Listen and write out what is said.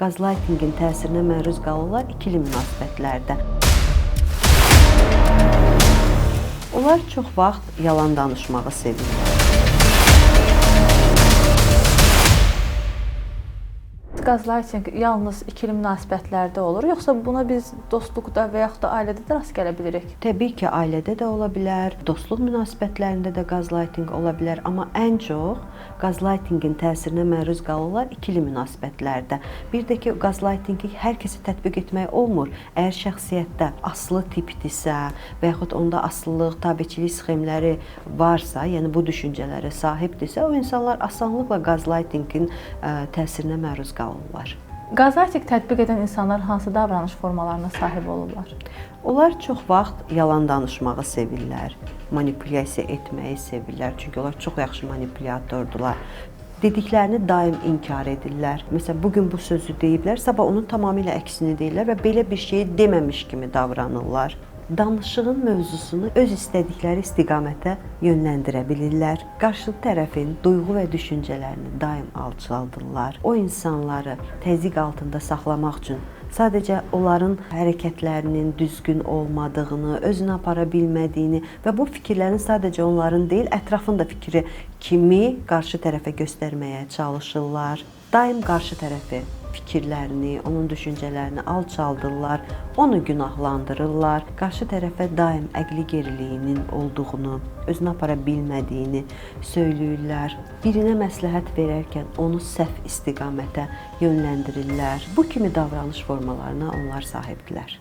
qazlaytinqin təsirinə məruz qalırlar ikili münasibətlərdə. Onlar çox vaxt yalan danışmağı sevirlər. Qazlaytinq yalnız ikili münasibətlərdə olur, yoxsa buna biz dostluqda və yaxud da ailədə də rast gələ bilirik? Təbii ki, ailədə də ola bilər, dostluq münasibətlərində də qazlaytinq ola bilər, amma ən çox qazlaytinqin təsirinə məruz qalırlar ikili münasibətlərdə. Bir də ki, qazlaytinqi hər kəsə tətbiq etmək olmur. Əgər şəxsiyyətdə asılı tipdirsə və yaxud onda asılılıq, tabeçilik sxemləri varsa, yəni bu düşüncələrə sahibdirsə, o insanlar asanlıqla qazlaytinqin təsirinə məruz qalırlar. Qazlaytinq tətbiq edən insanlar hansı davranış formalarına sahib olurlar? Onlar çox vaxt yalan danışmağı sevirlər, manipulyasiya etməyi sevirlər, çünki onlar çox yaxşı manipulyatordular. Dediklərini daim inkar edirlər. Məsələn, bugün bu sözü deyiblər, sabah onun tamamilə əksini deyirlər və belə bir şeyi deməmiş kimi davranırlar. Danışığın mövzusunu öz istədikləri istiqamətə yönləndirə bilirlər. Qarşı tərəfin duyğu və düşüncələrini daim alçaldırlar. O insanları təzyiq altında saxlamaq üçün sadəcə onların hərəkətlərinin düzgün olmadığını, özünü apara bilmədiyini və bu fikirlərin sadəcə onların deyil, ətrafın da fikri kimi qarşı tərəfə göstərməyə çalışırlar. Daim qarşı tərəfi fikirlərini, onun düşüncələrini alçaldırlar, onu günahlandırırlar. Qarşı tərəfə daim əqli geriliyinin olduğunu, özünü apara bilmədiyini söyləyirlər. Birinə məsləhət verərkən onu səhv istiqamətə yönləndirirlər. Bu kimi davranış formalarına onlar sahibdirlər.